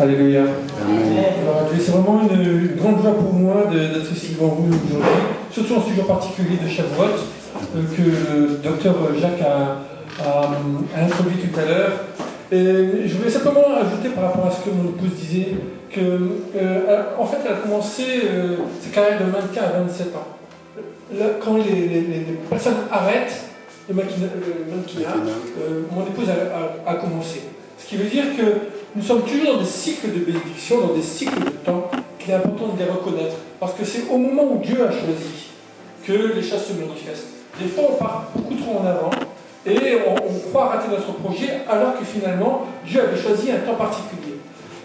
Alléluia. Alors, c'est vraiment une grande joie pour moi d'être ici devant vous aujourd'hui, surtout en ce jour particulier de Shavuot, que le docteur Jacques a introduit tout à l'heure. Et je voulais simplement ajouter par rapport à ce que mon épouse disait, que en fait elle a commencé sa carrière de mannequin à 27 ans. Là, quand les personnes arrêtent le mannequinat, mon épouse a commencé. Ce qui veut dire que nous sommes toujours dans des cycles de bénédiction, dans des cycles de temps, qu'il est important de les reconnaître. Parce que c'est au moment où Dieu a choisi que les choses se manifestent. Des fois, on part beaucoup trop en avant et on croit rater notre projet alors que finalement, Dieu avait choisi un temps particulier.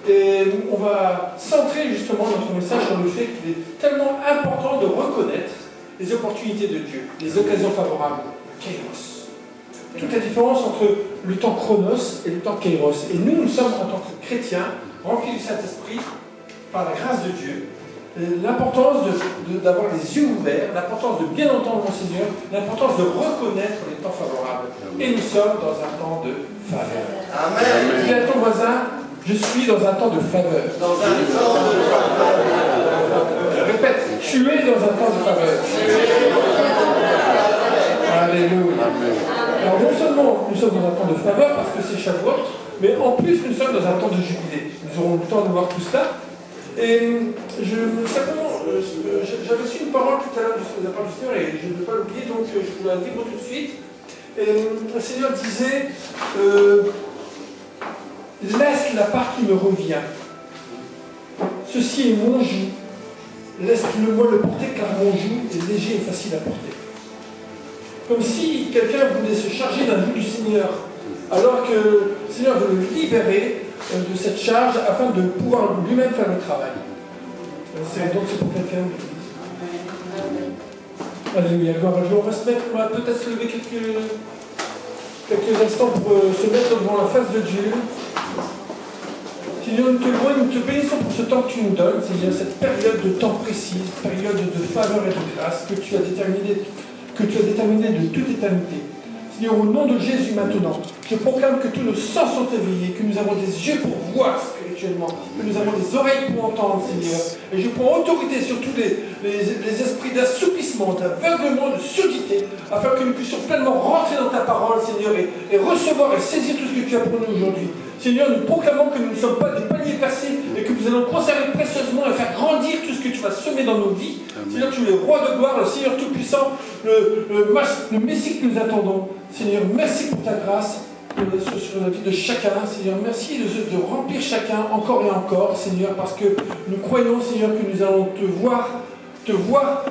Et on va centrer justement notre message sur le fait qu'il est tellement important de reconnaître les opportunités de Dieu, les occasions favorables, le kairos. Toute la différence entre le temps chronos et le temps kairos. Et nous sommes en tant que chrétiens, remplis du Saint-Esprit, par la grâce de Dieu, l'importance d'avoir les yeux ouverts, l'importance de bien entendre mon Seigneur, l'importance de reconnaître les temps favorables. Et nous sommes dans un temps de faveur. Amen. Dis à ton voisin, je suis dans un temps de faveur. Dans un temps de faveur. Répète, tu es dans un temps de faveur. Alléluia. Alors non seulement nous sommes dans un temps de faveur parce que c'est Shavuot, mais en plus nous sommes dans un temps de jubilé. Nous aurons le temps de voir tout cela. Et j'avais reçu une parole tout à l'heure de la part du Seigneur et je ne veux pas l'oublier, donc je vous la dis tout de suite. Et le Seigneur disait laisse la part qui me revient. Ceci est mon joug. Laisse-le-moi le porter car mon joug est léger et facile à porter. Comme si quelqu'un voulait se charger d'un joug du Seigneur, alors que le Seigneur veut le libérer de cette charge afin de pouvoir lui-même faire le travail. Donc c'est pour quelqu'un. Alléluia, gloire à Dieu. On va se mettre, on va peut-être se lever quelques instants pour se mettre devant la face de Dieu. Seigneur, nous te louons, nous te bénissons pour ce temps que tu nous donnes, Seigneur, cette période de temps précise, période de faveur et de grâce que tu as déterminée de toute éternité. Seigneur, au nom de Jésus maintenant, je proclame que tous nos sens sont éveillés, que nous avons des yeux pour voir spirituellement, que nous avons des oreilles pour entendre, Seigneur. Et je prends autorité sur tous les esprits d'assoupissement, d'aveuglement, de surdité, afin que nous puissions pleinement rentrer dans ta parole, Seigneur, et recevoir et saisir tout ce que tu as pour nous aujourd'hui. Seigneur, nous proclamons que nous ne sommes pas des paniers percés et que nous allons conserver précieusement et faire grandir tout ce que tu vas semer dans nos vies. Amen. Seigneur, tu es le roi de gloire, le Seigneur Tout-Puissant, le Messie que nous attendons. Seigneur, merci pour ta grâce sur la vie de chacun. Seigneur, merci de remplir chacun encore et encore, Seigneur, parce que nous croyons, Seigneur, que nous allons te voir,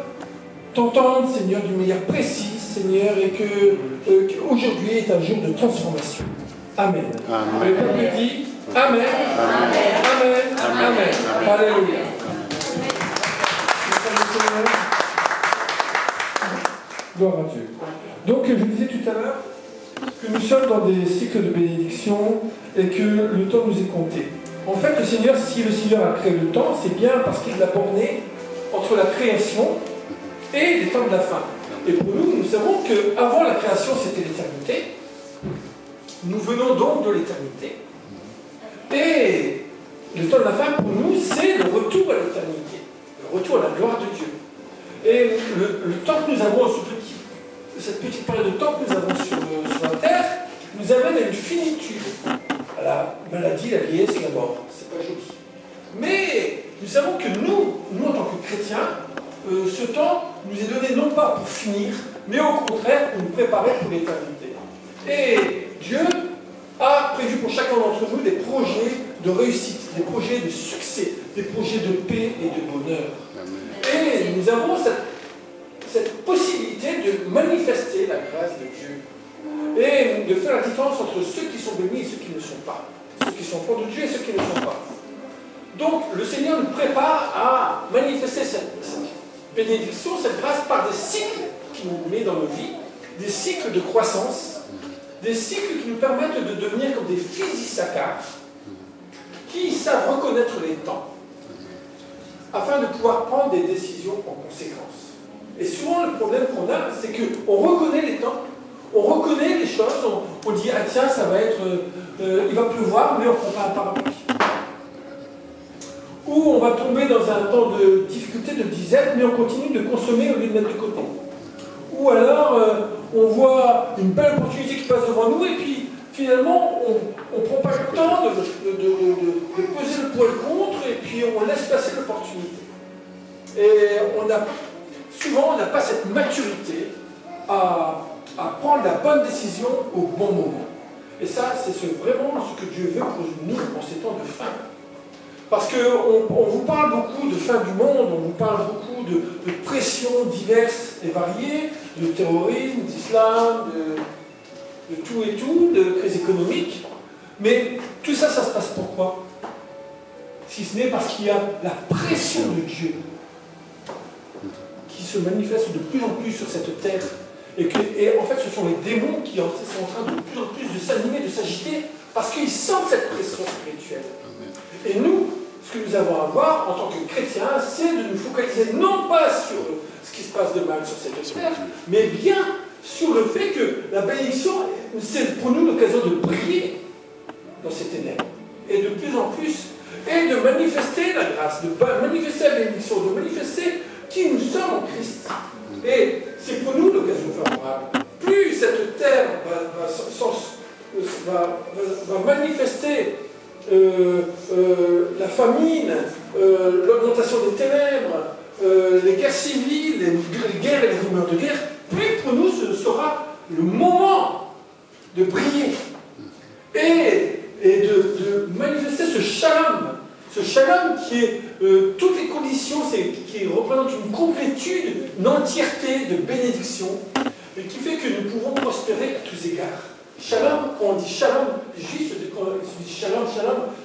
t'entendre, Seigneur, d'une manière précise, Seigneur, et qu'aujourd'hui est un jour de transformation. Amen. Amen. Le peuple dit Amen. Amen. Amen. Amen. Amen. Alléluia. Gloire à Dieu. Donc, je disais tout à l'heure que nous sommes dans des cycles de bénédiction et que le temps nous est compté. En fait, le Seigneur, si le Seigneur a créé le temps, c'est bien parce qu'il l'a borné entre la création et les temps de la fin. Et pour nous, nous savons qu'avant la création, c'était l'éternité. Nous venons donc de l'éternité. Et le temps de la fin, pour nous, c'est le retour à l'éternité. Le retour à la gloire de Dieu. Et le temps que nous avons, cette petite période de temps que nous avons sur la terre, nous amène à une finitude. À la maladie, la vieillesse, la mort. C'est pas joli. Mais nous savons que nous en tant que chrétiens, ce temps nous est donné non pas pour finir, mais au contraire pour nous préparer pour l'éternité. Et Dieu a prévu pour chacun d'entre nous des projets de réussite, des projets de succès, des projets de paix et de bonheur. Amen. Et nous avons cette possibilité de manifester la grâce de Dieu et de faire la différence entre ceux qui sont bénis et ceux qui ne sont pas, ceux qui sont enfants de Dieu et ceux qui ne sont pas. Donc le Seigneur nous prépare à manifester cette bénédiction, cette grâce par des cycles qu'il nous met dans nos vies, des cycles de croissance, des cycles qui nous permettent de devenir comme des physisacars qui savent reconnaître les temps afin de pouvoir prendre des décisions en conséquence. Et souvent, le problème qu'on a, c'est qu'on reconnaît les temps, on reconnaît les choses, on dit « Ah tiens, ça va être... il va pleuvoir, mais on ne prend pas un parapluie. » où on va tomber dans un temps de difficulté, de disette, mais on continue de consommer au lieu de mettre de côté. Ou alors, on voit une belle opportunité qui passe devant nous, et puis finalement, on ne prend pas le temps de peser le pour et le contre, et puis on laisse passer l'opportunité. Et souvent, on n'a pas cette maturité à prendre la bonne décision au bon moment. Et ça, c'est vraiment ce que Dieu veut pour nous en ces temps de fin. Parce qu'on vous parle beaucoup de fin du monde, on vous parle beaucoup de pressions diverses et variées, de terrorisme, d'islam, de tout et tout, de crise économique. Mais tout ça, ça se passe pourquoi? Si ce n'est parce qu'il y a la pression de Dieu qui se manifeste de plus en plus sur cette terre. Et en fait, ce sont les démons qui sont en train de plus en plus de s'animer, de s'agiter, parce qu'ils sentent cette pression spirituelle. Et nous, ce que nous avons à voir en tant que chrétiens, c'est de nous focaliser non pas sur ce qui se passe de mal sur cette terre, mais bien sur le fait que la bénédiction, c'est pour nous l'occasion de briller dans ces ténèbres. Et de plus en plus, et de manifester la grâce, de manifester la bénédiction, de manifester qui nous sommes en Christ. Et c'est pour nous l'occasion favorable. Plus cette terre va manifester la famine, l'augmentation des ténèbres, les guerres civiles, les guerres et les rumeurs de guerre, plus pour nous ce sera le moment de briller et de manifester ce shalom qui est toutes les conditions, qui représente une complétude, une entièreté de bénédiction, et qui fait que nous pouvons prospérer à tous égards. Shalom, quand on dit shalom, juste quand on dit shalom,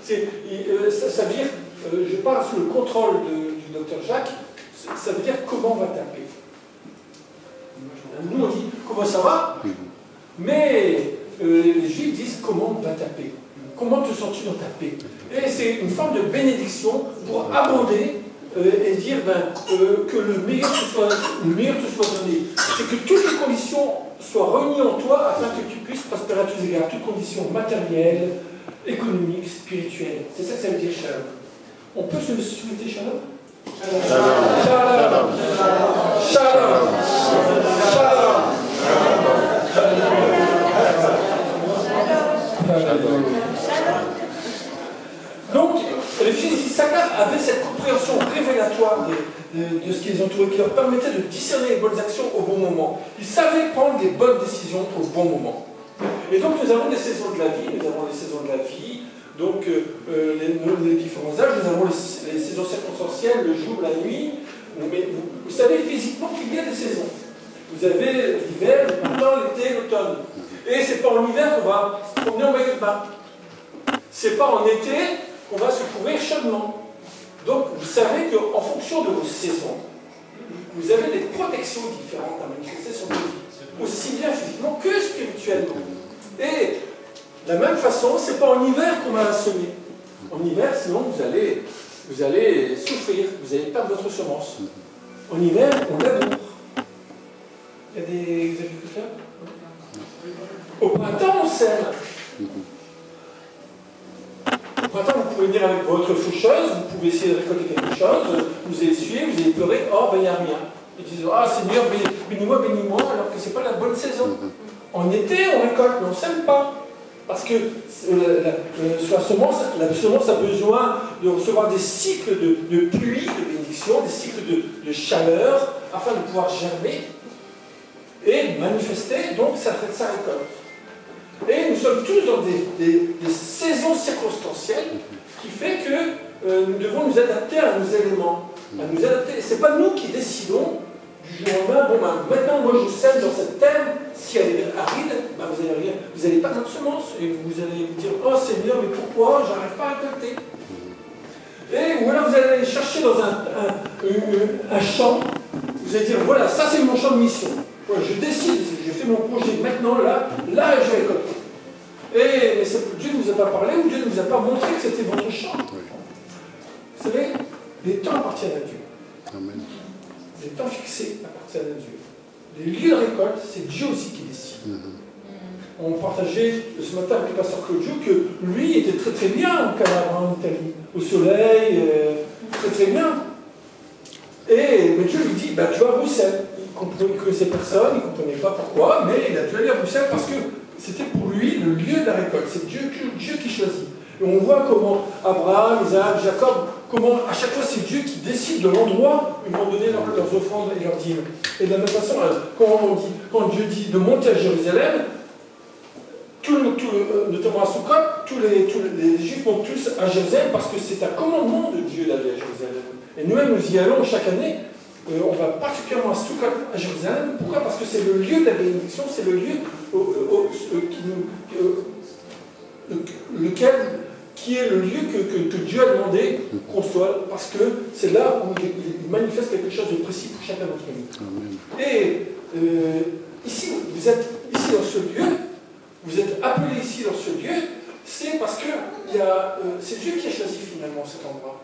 ça veut dire, je parle sous le contrôle du docteur Jacques, ça veut dire comment va ta paix. Nous on dit comment ça va, mais les Juifs disent comment va ta paix. Comment te sens-tu dans ta paix? Et c'est une forme de bénédiction pour abonder et dire que le meilleur te soit donné. C'est que toutes les conditions soient réunies en toi afin que tu puisses prospérer à tous égards. Toutes conditions matérielles, économiques, spirituelles. C'est ça que ça veut dire shalom. On peut se souhaiter shalom? Shalom. Shalom. Shalom. Shalom. Donc, les fils d'Issachar avaient cette compréhension révélatoire de ce qui les entourait, qui leur permettait de discerner les bonnes actions au bon moment. Ils savaient prendre les bonnes décisions au bon moment. Et donc, nous avons des saisons de la vie, donc les différents âges, nous avons les saisons circonstancielles, le jour, la nuit, mais vous savez physiquement qu'il y a des saisons. Vous avez l'hiver, le printemps, l'été, l'automne. Et c'est pas en hiver qu'on va se promener en maillot de bain. C'est pas en été qu'on va se couvrir chaudement. Donc, vous savez qu'en fonction de vos saisons, vous avez des protections différentes à manifester sur votre vie, aussi bien physiquement que spirituellement. Et de la même façon, c'est pas en hiver qu'on va semer. En hiver, sinon vous allez souffrir, vous allez perdre votre semence. En hiver, on laboure. Il y a des agriculteurs? Au printemps, on sème. Au printemps, vous pouvez venir avec votre faucheuse, vous pouvez essayer de récolter quelque chose, vous essuyez, vous allez pleurer, oh ben il n'y a rien. Ils disent, ah Seigneur, bénis-moi, alors que ce n'est pas la bonne saison. En été, on récolte, mais on ne sème pas. Parce que la semence a besoin de recevoir des cycles de pluie, de bénédiction, des cycles de chaleur, afin de pouvoir germer et manifester donc sa récolte. Et nous sommes tous dans des saisons circonstancielles qui fait que nous devons nous adapter à nos éléments. Ce n'est pas nous qui décidons du jour au lendemain, maintenant moi je sème dans cette terre, si elle est aride, vous n'allez pas notre semence, et vous allez vous dire, oh Seigneur, mais pourquoi j'arrive pas à récolter? Ou alors vous allez aller chercher dans un champ, vous allez dire, voilà, ça c'est mon champ de mission. Ouais, je décide, je fais mon projet maintenant, là je récolte. Mais Dieu ne vous a pas parlé, ou Dieu ne vous a pas montré que c'était votre champ. Vous savez, les temps appartiennent à Dieu. Amen. Les temps fixés appartiennent à Dieu. Les lieux de récolte, c'est Dieu aussi qui décide. on partageait ce matin avec le pasteur Claudio que lui était très très bien au Calabre, en Italie, au soleil, très très bien. Mais Dieu lui dit, tu vas à Bruxelles. Il ne connaissait personne, il ne comprenait pas pourquoi, mais il a dû aller à Bruxelles parce que c'était pour lui le lieu de la récolte. C'est Dieu qui choisit. Et on voit comment Abraham, Isaac, Jacob, comment à chaque fois c'est Dieu qui décide de l'endroit où ils vont donner leurs offrandes et leurs dîmes. Et de la même façon, quand Dieu dit de monter à Jérusalem, notamment à Sukkot, tous les Juifs montent tous à Jérusalem parce que c'est un commandement de Dieu d'aller à Jérusalem. Et nous-mêmes, nous y allons chaque année. On va particulièrement à Sukkot, à Jérusalem. Pourquoi? Parce que c'est le lieu de la bénédiction, c'est le lieu qui est le lieu que Dieu a demandé qu'on soit, parce que c'est là où il manifeste quelque chose de précis pour chacun d'entre nous. Et ici, vous êtes ici dans ce lieu, vous êtes appelés ici dans ce lieu, c'est parce que c'est Dieu qui a choisi finalement cet endroit.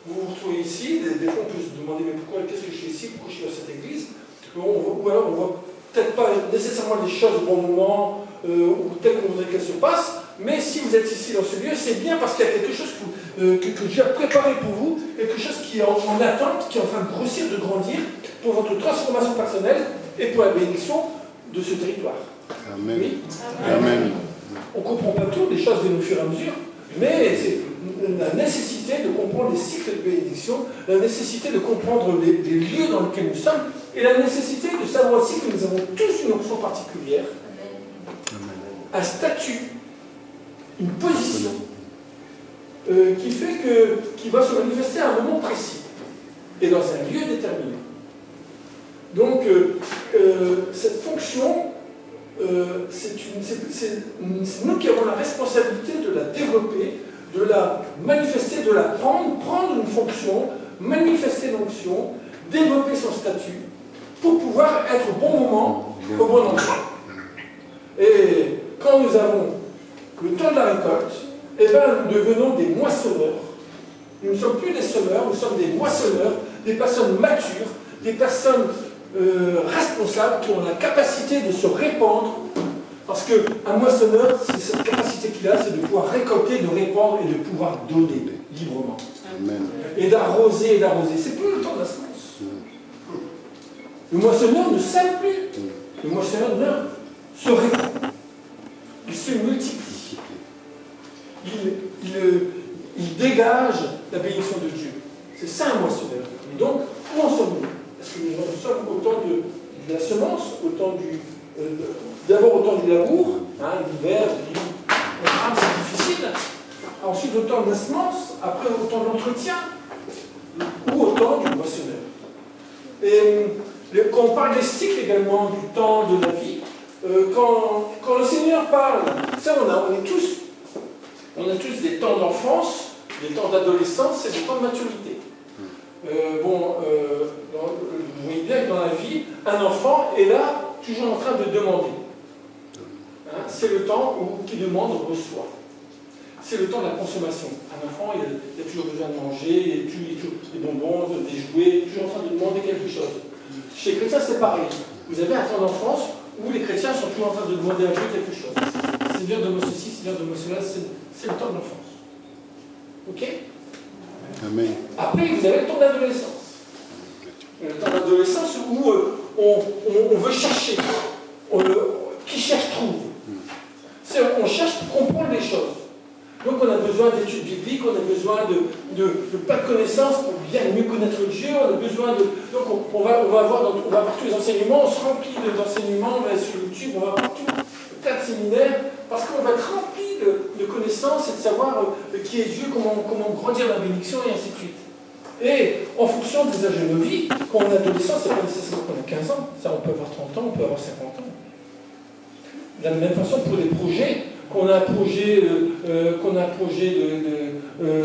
Vous vous retrouvez ici, des fois on peut se demander mais pourquoi, qu'est-ce que je fais ici, pourquoi je suis dans cette église, ou alors on ne voit peut-être pas nécessairement les choses au bon moment, ou tel qu'on voudrait qu'elles se passent, mais si vous êtes ici dans ce lieu, c'est bien parce qu'il y a quelque chose que Dieu a préparé pour vous, quelque chose qui est en attente, qui est en train de grossir, de grandir, pour votre transformation personnelle et pour la bénédiction de ce territoire. Amen. Oui. Amen. On ne comprend pas tout, les choses viennent au fur et à mesure, mais c'est la nécessité de comprendre les cycles de bénédiction, la nécessité de comprendre les lieux dans lesquels nous sommes, et la nécessité de savoir aussi que nous avons tous une option particulière, un statut, une position, qui va se manifester à un moment précis, et dans un lieu déterminé. Donc, cette fonction, c'est nous qui avons la responsabilité de la développer, de la manifester, de la prendre une fonction, manifester l'onction, développer son statut, pour pouvoir être au bon moment, au bon endroit. Et quand nous avons le temps de la récolte, eh bien, nous devenons des moissonneurs. Nous ne sommes plus des semeurs, nous sommes des moissonneurs, des personnes matures, des personnes responsables qui ont la capacité de se répandre. Parce qu'un moissonneur, c'est cette capacité qu'il a, c'est de pouvoir récolter, de répandre et de pouvoir donner librement. Amen. Et d'arroser et d'arroser. C'est plus le temps de la semence. Le moissonneur ne sème plus. Le moissonneur se répand. Il se multiplie. Il dégage la bénédiction de Dieu. C'est ça un moissonneur. Et donc, où en sommes-nous? Est-ce que nous sommes au temps de la semence, au temps d'abord au temps du labour, l'hiver, c'est difficile. Ensuite au temps de la semence, après au temps de l'entretien, ou au temps du moissonneur. Et quand on parle des cycles également, du temps de la vie, quand le Seigneur parle, ça on a tous des temps d'enfance, des temps d'adolescence et des temps de maturité. Vous voyez bien que dans la vie, un enfant est là, toujours en train de demander. C'est le temps où qui demande reçoit. C'est le temps de la consommation. Un enfant, il a toujours besoin de manger, il a toujours des bonbons, des jouets, toujours en train de demander quelque chose. Chez les chrétiens, c'est pareil. Vous avez un temps d'enfance où les chrétiens sont toujours en train de demander à Dieu quelque chose. Seigneur, donne-moi ceci, Seigneur, donne-moi cela, c'est le temps de l'enfance. Ok? Amen. Après, vous avez le temps d'adolescence. Le temps d'adolescence où on veut chercher. Qui cherche trouve. On cherche pour comprendre les choses. Donc on a besoin d'études bibliques, on a besoin de plein de connaissances pour bien mieux connaître Dieu, on a besoin de... Donc on va avoir tous les enseignements, on se remplit d'enseignements, on va sur YouTube, on va avoir plein de séminaires, parce qu'on va être rempli de connaissances et de savoir qui est Dieu, comment grandir la bénédiction et ainsi de suite. Et en fonction des âges de nos vies, quand on est adolescent, c'est pas nécessairement qu'on a 15 ans, ça on peut avoir 30 ans, on peut avoir 50 ans. De la même façon pour les projets, qu'on a un projet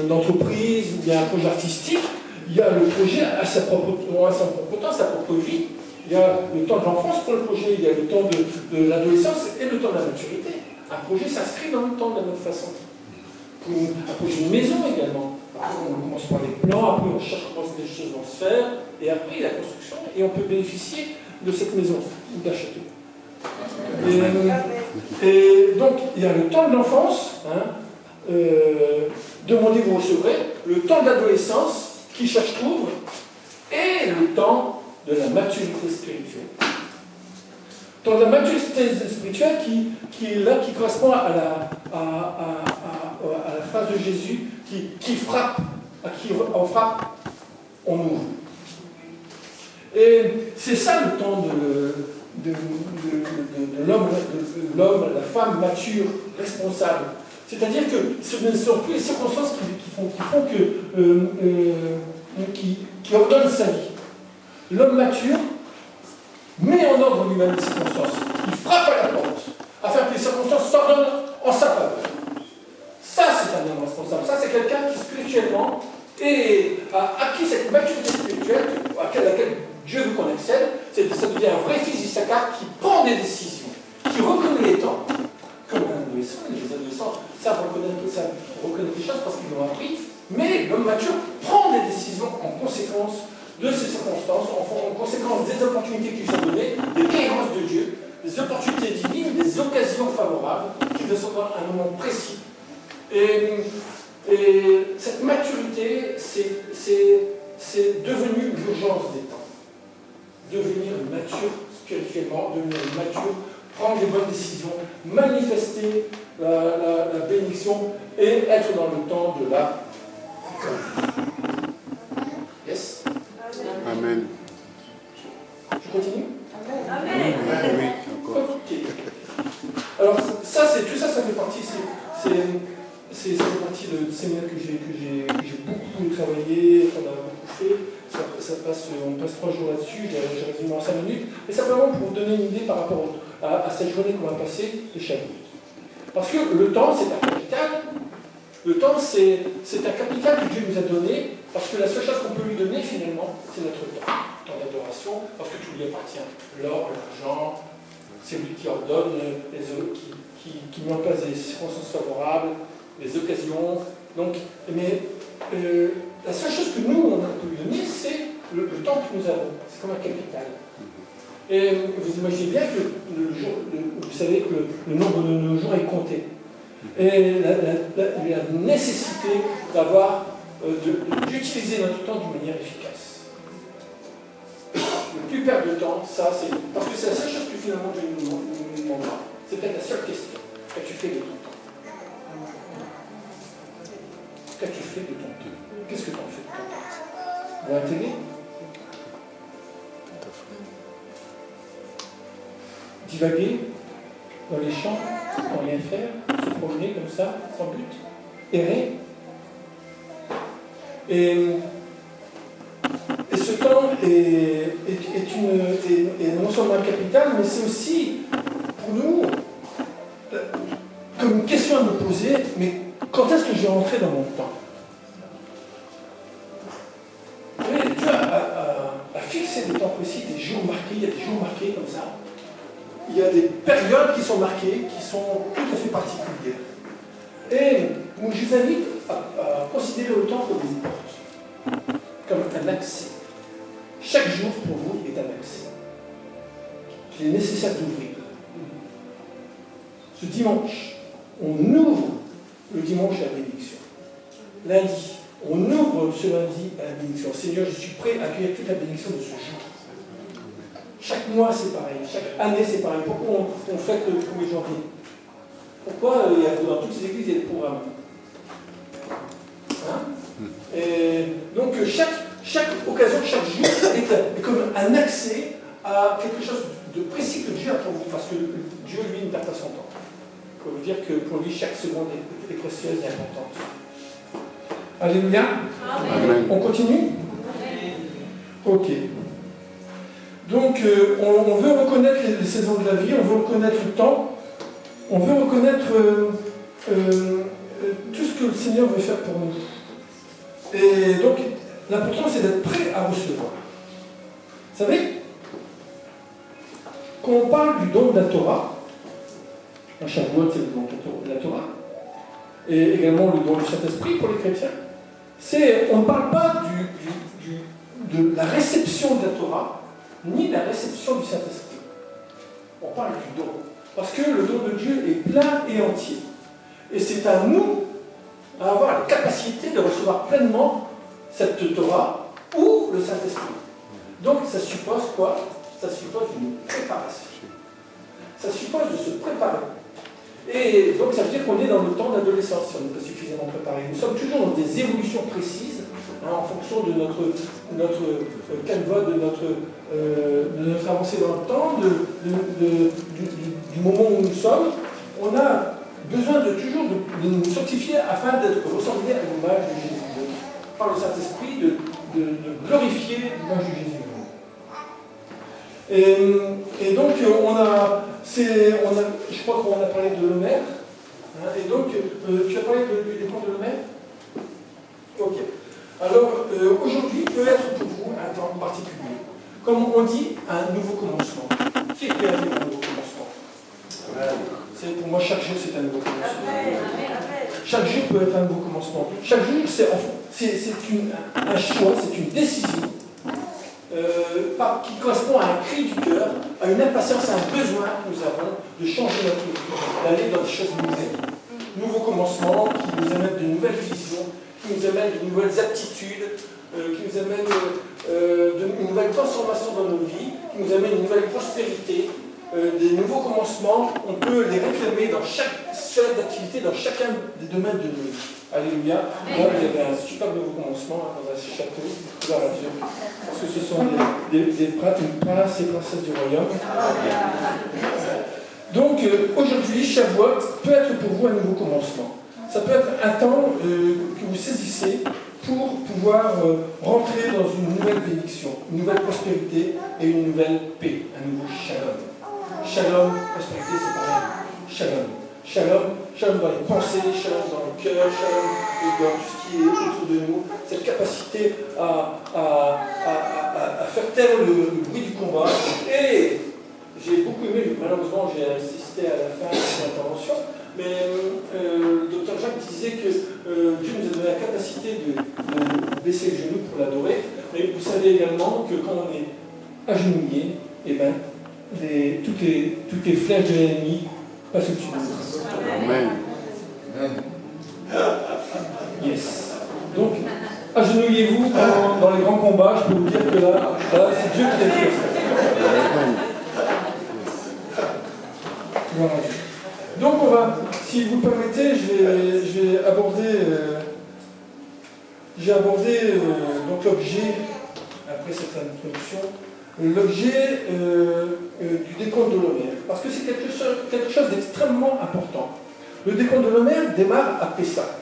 d'entreprise, ou il y a un projet artistique, il y a le projet à son propre temps, sa propre vie. Il y a le temps de l'enfance pour le projet, il y a le temps de l'adolescence et le temps de la maturité. Un projet s'inscrit dans le temps de la même façon. Pour un projet de maison également. Après, on commence par les plans, après on cherche comment les choses vont se faire, et après la construction, et on peut bénéficier de cette maison ou d'un château. Et donc, il y a le temps de l'enfance, hein, demandez, vous recevrez, le temps de l'adolescence, qui cherche trouve, et le temps de la maturité spirituelle. Dans la maturité spirituelle qui est là, qui correspond à la phrase de Jésus qui frappe, à qui on frappe, on ouvre. Et c'est ça le temps de l'homme, la femme mature, responsable. C'est-à-dire que ce ne sont plus les circonstances qui ordonnent sa vie. L'homme mature met en ordre lui-même les circonstances. Il frappe à la porte, afin que les circonstances s'ordonnent en sa faveur. Ça, c'est un homme responsable. Ça, c'est quelqu'un qui, spirituellement, a acquis cette maturité spirituelle à laquelle Dieu veut qu'on accède. Ça devient un vrai fils d'Issachar qui prend des décisions, qui reconnaît les temps. Comme un adolescent, les adolescents savent reconnaître les choses parce qu'ils l'ont appris, mais l'homme mature prend des décisions en conséquence de ces circonstances, en conséquence des opportunités qui lui sont données, des guérissances de Dieu, des opportunités divines, des occasions favorables qui le sont à un moment précis. Et cette maturité, c'est devenu l'urgence des temps. Devenir mature spirituellement, devenir mature, prendre les bonnes décisions, manifester la bénédiction et être dans le temps de la... Yes? Amen. Je continue? Amen. Oui, encore. Ok. Alors, ça fait partie, ça fait partie du séminaire que j'ai beaucoup travaillé, qu'on a beaucoup fait. On passe 3 jours là-dessus, j'ai résumé en 5 minutes. Mais simplement pour vous donner une idée par rapport à cette journée qu'on va passer de Shavuot. Parce que le temps, c'est un capital. Le temps, c'est un capital que Dieu nous a donné, parce que la seule chose qu'on peut lui donner, finalement, c'est notre temps d'adoration, parce que tout lui appartient. L'or, l'argent, c'est lui qui ordonne, qui met en place des circonstances favorables, des occasions. Donc, mais la seule chose que nous, on peut lui donner, c'est le temps que nous avons. C'est comme un capital. Et vous imaginez bien que vous savez que le nombre de nos jours est compté. Et la nécessité d'utiliser notre temps d'une manière efficace. Ne plus perdre de temps, ça c'est... Parce que c'est la seule chose que finalement Dieu nous demandera. C'est peut-être la seule question. Qu'as-tu fait de ton temps? Qu'as-tu fait de ton temps? Qu'est-ce que tu en fais de ton temps? Voir la télé? Divaguer dans les champs, sans rien faire, se promener comme ça, sans but, errer. Et ce temps est non seulement un capital, mais c'est aussi, pour nous, comme une question à me poser, mais quand est-ce que je vais rentrer dans mon temps? Dieu a fixé des temps précis, des jours marqués, il y a des jours marqués comme ça. Il y a des périodes qui sont marquées, qui sont tout à fait particulières. Et je vous invite à considérer le temps comme une porte, comme un accès. Chaque jour pour vous est un accès qu'il est nécessaire d'ouvrir. Ce dimanche, on ouvre le dimanche à la bénédiction. Lundi, on ouvre ce lundi à la bénédiction. Seigneur, je suis prêt à accueillir toute la bénédiction de ce jour. Chaque mois, c'est pareil. Chaque année, c'est pareil. Pourquoi on fête le 1er janvier? Pourquoi dans toutes ces églises, il y a des programmes? Et donc, chaque occasion, chaque jour est comme un accès à quelque chose de précis que Dieu a pour vous. Parce que Dieu, lui, ne perd pas son temps. Il faut vous dire que pour lui, chaque seconde est précieuse et importante. Alléluia. Amen. On continue? Ok. Donc, on veut reconnaître les saisons de la vie, on veut reconnaître le temps, on veut reconnaître tout ce que le Seigneur veut faire pour nous. Et donc, l'important, c'est d'être prêt à recevoir. Vous savez, quand on parle du don de la Torah, un Shavuot, c'est le don de la Torah, et également le don du Saint-Esprit pour les chrétiens, on ne parle pas de la réception de la Torah, ni de la réception du Saint-Esprit. On parle du don. Parce que le don de Dieu est plein et entier. Et c'est à nous à avoir la capacité de recevoir pleinement cette Torah ou le Saint-Esprit. Donc ça suppose quoi? Ça suppose une préparation. Ça suppose de se préparer. Et donc ça veut dire qu'on est dans le temps d'adolescence si on n'est pas suffisamment préparé. Nous sommes toujours dans des évolutions précises en fonction de notre canevas, de notre avancée dans le temps, du moment où nous sommes. On a besoin de toujours de nous sanctifier afin d'être ressemblés à l'image de Jésus. Par le Saint-Esprit, de glorifier l'image de Jésus. Et donc, je crois qu'on a parlé de Lemaire. Hein, et donc, tu as parlé du décompte de Lemaire? Ok. Alors, aujourd'hui peut être pour vous un temps particulier. Comme on dit, un nouveau commencement. Qui est prêt à dire un nouveau commencement? Pour moi, chaque jour, c'est un nouveau commencement. Chaque jour peut être un nouveau commencement. Chaque jour, c'est un choix, c'est une décision qui correspond à un cri du cœur, à une impatience, à un besoin que nous avons de changer notre vie, d'aller dans des choses nouvelles. Nouveaux commencements qui nous amènent de nouvelles visions, qui nous amènent de nouvelles aptitudes, qui nous amènent une nouvelle transformation dans nos vies, qui nous amènent une nouvelle prospérité, des nouveaux commencements. On peut les réclamer dans chaque sphère d'activité, dans chacun des domaines de nos vies. Alléluia. Là, il y avait un super nouveau commencement dans un château, gloire à Dieu. Parce que ce sont des princes et princesses du royaume. Donc, aujourd'hui, Shavuot peut être pour vous un nouveau commencement. Ça peut être un temps que vous saisissez pour pouvoir rentrer dans une nouvelle bénédiction, une nouvelle prospérité et une nouvelle paix, un nouveau shalom. Shalom, prospérité, c'est pareil. Shalom. Shalom dans les pensées, shalom dans le cœur, shalom dans tout ce qui est autour de nous. Cette capacité à faire taire le bruit du combat. Et j'ai beaucoup aimé, malheureusement j'ai assisté à la fin de cette intervention, mais le docteur Jacques disait que Dieu nous a donné la capacité de baisser le genou pour l'adorer. Mais vous savez également que quand on est agenouillé, eh ben, toutes les flèches de l'ennemi passent au-dessus de nous. Amen. Yes. Donc, agenouillez-vous dans les grands combats. Je peux vous dire que là c'est Dieu qui l'a fait. Voilà. Donc, si vous permettez, je vais aborder donc l'objet, après cette introduction, l'objet du décompte de l'Homer. Parce que c'est quelque chose d'extrêmement important. Le décompte de l'Homer démarre à Pessah.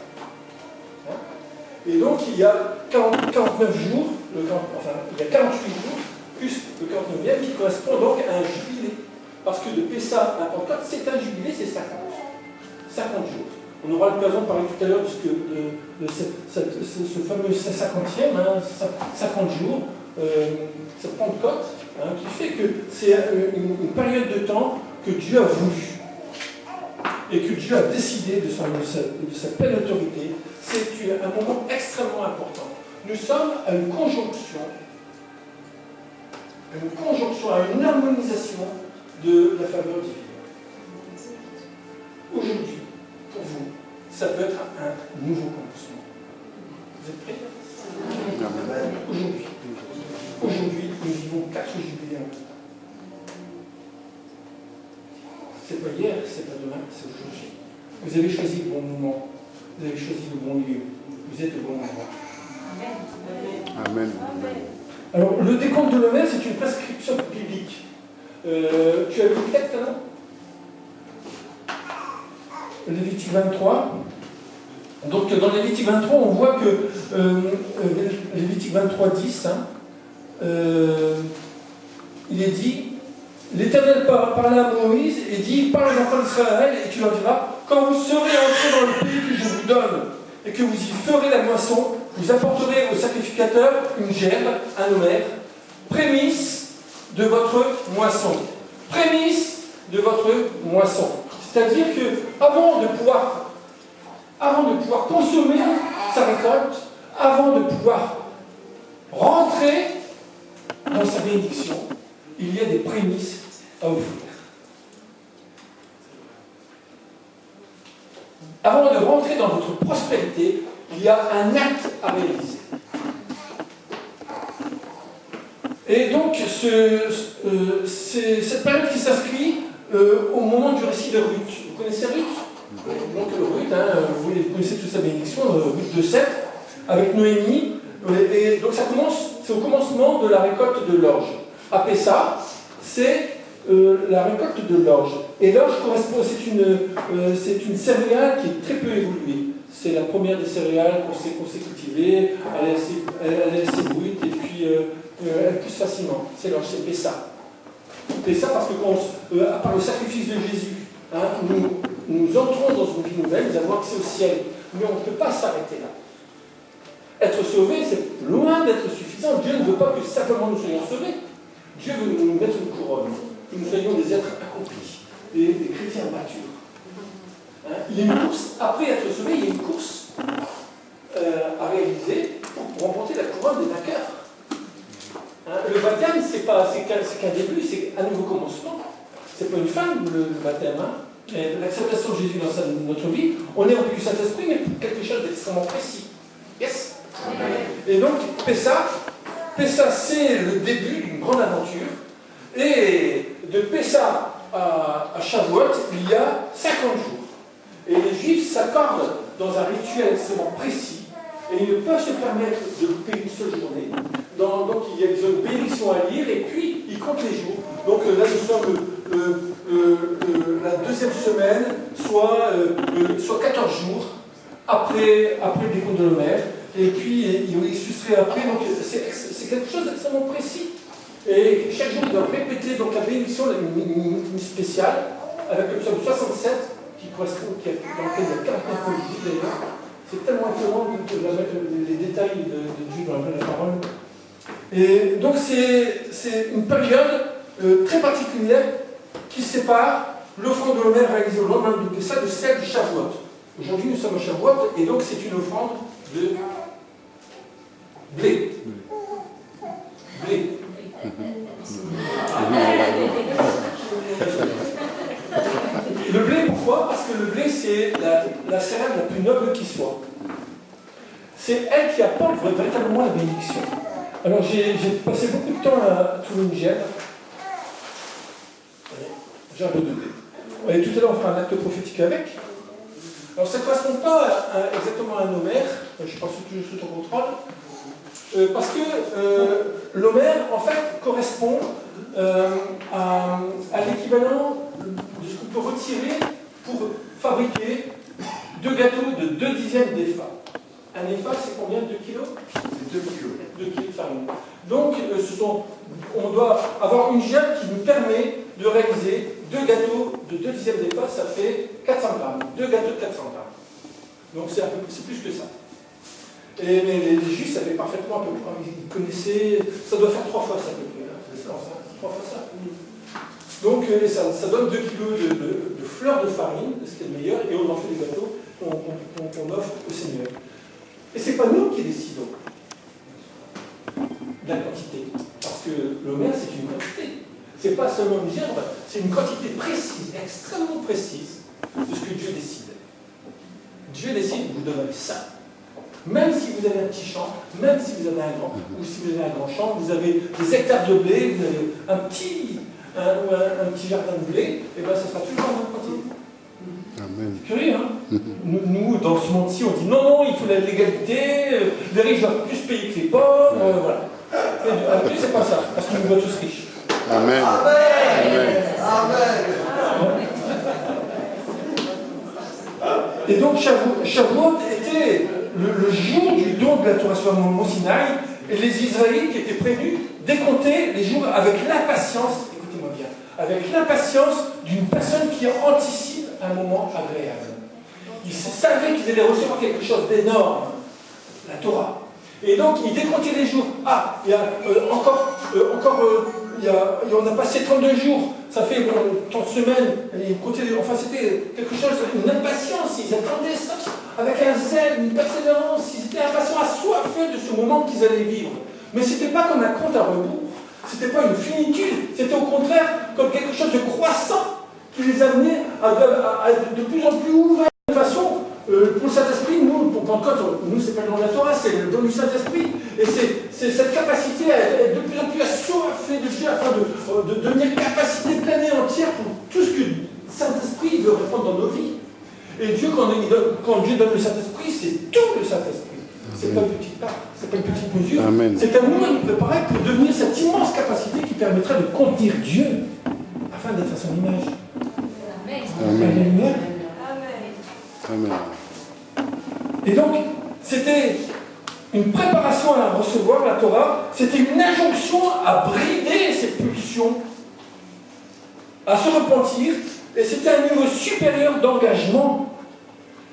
Et donc il y a 49 jours, il y a 48 jours, plus le 49e, qui correspond donc à un jubilé. Parce que de Pessah à Pentecôte, c'est un jubilé, c'est 50 jours. On aura l'occasion de parler tout à l'heure de ce fameux 50e, 50 jours, cette Pentecôte, qui fait que c'est une période de temps que Dieu a voulu et que Dieu a décidé de sa pleine autorité. C'est un moment extrêmement important. Nous sommes à une conjonction, à une harmonisation de la faveur divine. Aujourd'hui, pour vous, ça peut être un nouveau commencement. Vous êtes prêts? Aujourd'hui, nous vivons 4 jubilés en même temps. C'est pas hier, c'est pas demain, c'est aujourd'hui. Vous avez choisi le bon moment, vous avez choisi le bon lieu, vous êtes au bon endroit. Amen. Alors, le décompte de l'Homer, c'est une prescription biblique. Tu as vu le texte là? Lévitique 23. Donc, dans Lévitique 23, on voit que Lévitique 23, 10, il est dit, l'Éternel parlait à Moïse et dit, parle aux enfants d'Israël et tu leur diras, quand vous serez entrés dans le pays que je vous donne et que vous y ferez la moisson, vous apporterez au sacrificateur une gerbe, un homer, prémisse de votre moisson. Prémisse de votre moisson. C'est-à-dire que avant de pouvoir consommer sa récolte, avant de pouvoir rentrer dans sa bénédiction, il y a des prémices à offrir. Avant de rentrer dans votre prospérité, il y a un acte à réaliser. Et donc, c'est cette période qui s'inscrit au moment du récit de Ruth. Vous connaissez Ruth? Donc Ruth, vous connaissez toute sa bénédiction, Ruth 2,7, avec Noémie. Et donc c'est au commencement de la récolte de l'orge. À Pessa, c'est la récolte de l'orge. Et l'orge correspond, c'est une céréale qui est très peu évoluée. C'est la première des céréales qu'on sait cultiver, elle est assez brute et puis elle pousse facilement. C'est l'orge, c'est Pessa. Pessa parce que par le sacrifice de Jésus, nous entrons dans une vie nouvelle, nous avons accès au ciel, mais on ne peut pas s'arrêter là. Être sauvé, c'est loin d'être suffisant. Dieu ne veut pas que simplement nous soyons sauvés. Dieu veut nous mettre une couronne, que nous soyons des êtres accomplis, des chrétiens matures. Il y a une course, après être sauvé, il y a une course à réaliser pour remporter la couronne des vainqueurs. Le baptême, c'est qu'un début, c'est un nouveau commencement. C'est pas une fin, le baptême. L'acceptation de Jésus dans notre vie, on est rempli du Saint-Esprit, mais pour quelque chose d'extrêmement précis. Yes? Et donc, Pessa, c'est le début d'une grande aventure. Et de Pessa à Shavuot, il y a 50 jours. Et les Juifs s'accordent dans un rituel extrêmement précis. Et ils ne peuvent se permettre de louper une seule journée. Donc, il y a une bénédiction à lire, et puis, ils comptent les jours. Donc, là, nous sommes la deuxième semaine, soit 14 jours après le décompte de l'Homère. Et puis, il se serait après, donc c'est quelque chose d'extrêmement précis. Et chaque jour, ils doivent répéter donc, la bénédiction, une spéciale, avec le psaume 67, qui correspond, dans lequel il y a 49 politiques d'ailleurs. C'est tellement étonnant de les détails de Dieu dans la parole. Et donc, c'est une période très particulière qui sépare l'offrande de l'Homère réalisée au lendemain de Pessa de celle du Shavuot. Aujourd'hui, nous sommes au Shavuot, et donc c'est une offrande de blé. Le blé, pourquoi? Parce que le blé, c'est la céréale la plus noble qui soit. C'est elle qui apporte véritablement la bénédiction. Alors, j'ai passé beaucoup de temps à trouver une gemme. J'ai un peu de blé. Et tout à l'heure, on fera un acte prophétique avec. Alors, ça ne correspond pas exactement à un Homère. Je pense que tout sous ton contrôle. Parce que l'Homère, en fait, correspond à l'équivalent de ce qu'on peut retirer pour fabriquer 2 gâteaux de 2 dixièmes d'épha. Un épha, c'est combien? 2 kilos? C'est 2 kilos. 2 kilos de farine. Donc, on doit avoir une gemme qui nous permet de réaliser 2 gâteaux de 2 dixièmes d'épha, ça fait 400 grammes. 2 gâteaux de 400 grammes. Donc, c'est plus que ça. Mais les Juifs savaient parfaitement, ils connaissaient, ça doit faire 3 fois ça à peu près. C'est ça, 3 fois ça. Donc, ça donne 2 kilos de fleurs de farine, ce qui est le meilleur, et on en fait des gâteaux qu'on offre au Seigneur. Et ce n'est pas nous qui décidons de la quantité. Parce que l'Homère, c'est une quantité. Ce n'est pas seulement une gerbe, c'est une quantité précise, extrêmement précise, de ce que Dieu décide. Dieu décide, vous donnerez ça. Même si vous avez un petit champ, même si vous avez un grand, ou si vous avez un grand champ, vous avez des hectares de blé, vous avez un petit jardin de blé, et bien ça sera toujours la même quantité. Amen. C'est curieux, hein? Nous, dans ce monde-ci, on dit non, il faut la légalité, les riches doivent plus payer que les pauvres, voilà. Et Dieu, c'est pas ça, parce qu'il nous voit tous riches. Amen. Amen. Amen. Et donc, Shavuot était le jour du don de la Torah sur le mont Sinaï, et les Israélites étaient prévenus décompter les jours avec l'impatience, écoutez-moi bien, avec l'impatience d'une personne qui anticipe un moment agréable. Ils savaient qu'ils allaient recevoir quelque chose d'énorme, la Torah. Et donc, ils décomptaient les jours. Ah, il y a on a passé 32 jours, ça fait 30 semaines, enfin c'était quelque chose, une impatience, ils attendaient ça avec un zèle, une persévérance, ils étaient impatients, assoiffés de ce moment qu'ils allaient vivre. Mais ce n'était pas comme un compte à rebours, ce n'était pas une finitude, c'était au contraire comme quelque chose de croissant qui les amenait à de plus en plus ouverts, de façon Pentecôte, nous, c'est pas le don de la Torah, c'est le don du Saint-Esprit. Et c'est cette capacité à être de plus en plus assoiffé de Dieu afin de devenir capacité pleine et entière pour tout ce que le Saint-Esprit veut répondre dans nos vies. Et Dieu, quand Dieu donne le Saint-Esprit, c'est tout le Saint-Esprit. C'est pas une petite part, c'est pas une petite mesure. C'est à nous de nous préparer pour devenir cette immense capacité qui permettrait de contenir Dieu afin d'être à son image. Amen. Amen. Et donc, c'était une préparation à recevoir la Torah, c'était une injonction à brider ses pulsions, à se repentir, et c'était un niveau supérieur d'engagement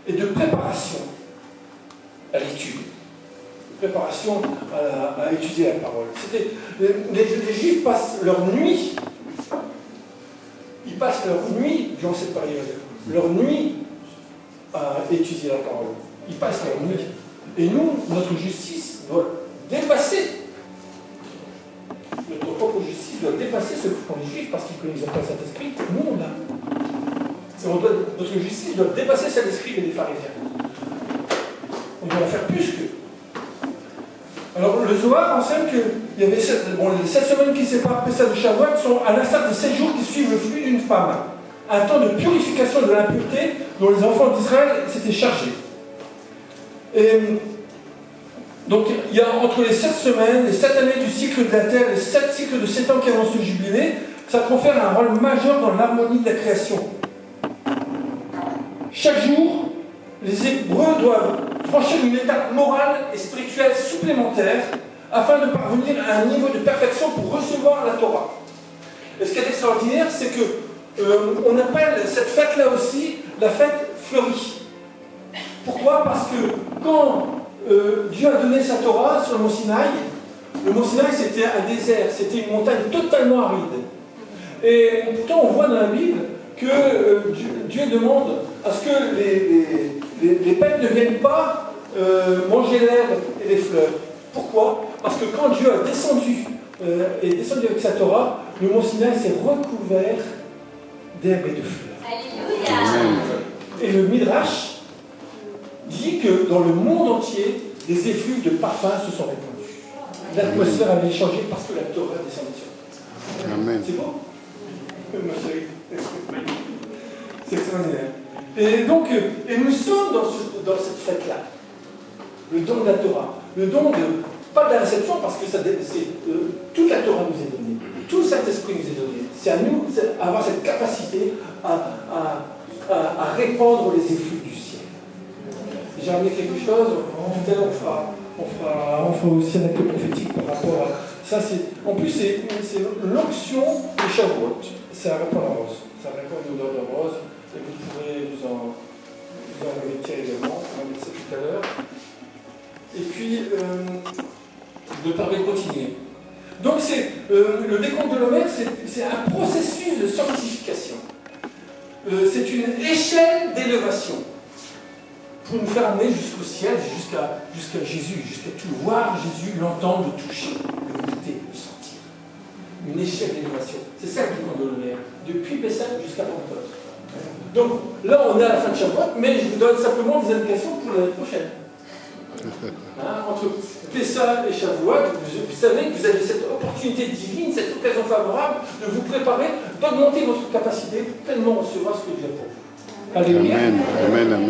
et de préparation à l'étude, de préparation à étudier la parole. Les Juifs passent leur nuit, ils passent leur nuit durant cette période, leur nuit à étudier la parole. Ils passent leur nuit. Et nous, notre justice doit dépasser, notre propre justice doit dépasser ce que font les Juifs parce qu'ils connaissent pas le Saint-Esprit. Nous, on l'a. Notre justice doit dépasser celle des scribes et des pharisiens. On doit la faire plus que. Alors, le Zohar enseigne qu'il y avait les 7 semaines qui séparent Pessah de Shavuot sont à l'instar des 7 jours qui suivent le flux d'une femme. Un temps de purification de l'impureté dont les enfants d'Israël s'étaient chargés. Et donc, il y a entre les 7 semaines, les 7 années du cycle de la terre, les 7 cycles de 7 ans qui annoncent le jubilé, ça confère un rôle majeur dans l'harmonie de la création. Chaque jour, les Hébreux doivent franchir une étape morale et spirituelle supplémentaire afin de parvenir à un niveau de perfection pour recevoir la Torah. Et ce qui est extraordinaire, c'est que on appelle cette fête-là aussi la fête fleurie. Pourquoi? Parce que quand Dieu a donné sa Torah sur le mont Sinaï c'était un désert, c'était une montagne totalement aride. Et pourtant on voit dans la Bible que Dieu demande à ce que les bêtes ne viennent pas manger l'herbe et les fleurs. Pourquoi? Parce que quand Dieu est descendu avec sa Torah, le mont Sinaï s'est recouvert d'herbe et de fleurs. Amen. Et le Midrash dit que dans le monde entier, des effluves de parfums se sont répandus. L'atmosphère avait changé parce que la Torah est descendue sur terre. Amen. C'est beau? Ma chérie. C'est extraordinaire. Et donc, nous sommes dans cette fête-là. Le don de la Torah. Le don pas de la réception, parce que toute la Torah nous est donnée. Tout le Saint-Esprit nous est donné. C'est à nous d'avoir cette capacité à répandre les effluves du ciel. J'ai amené quelque chose, tout à l'heure on fera aussi un acte prophétique par rapport à ça. En plus, c'est l'onction de Shavuot. Ça répond à la rose. Ça répond à l'odeur de rose. Et vous pourrez vous en revêtir également. On va mettre ça tout à l'heure. Et puis, je me permets de continuer. Donc, le décompte de l'Homère, c'est un processus de sanctification. C'est une échelle d'élévation pour nous faire amener jusqu'au ciel, jusqu'à Jésus, jusqu'à tout voir Jésus, l'entendre, le toucher, le goûter, le sentir. Une échelle d'élévation. C'est ça le décompte de l'Homère, depuis Pessah jusqu'à Pentecôte. Donc là, on est à la fin de Shavuot, mais je vous donne simplement des indications pour l'année prochaine. Entre Pessah et Shavuot, vous savez que vous avez cette opportunité divine, cette occasion favorable de vous préparer, d'augmenter votre capacité pour pleinement recevoir ce que Dieu a pour vous. Alléluia. Amen. Amen. Amen.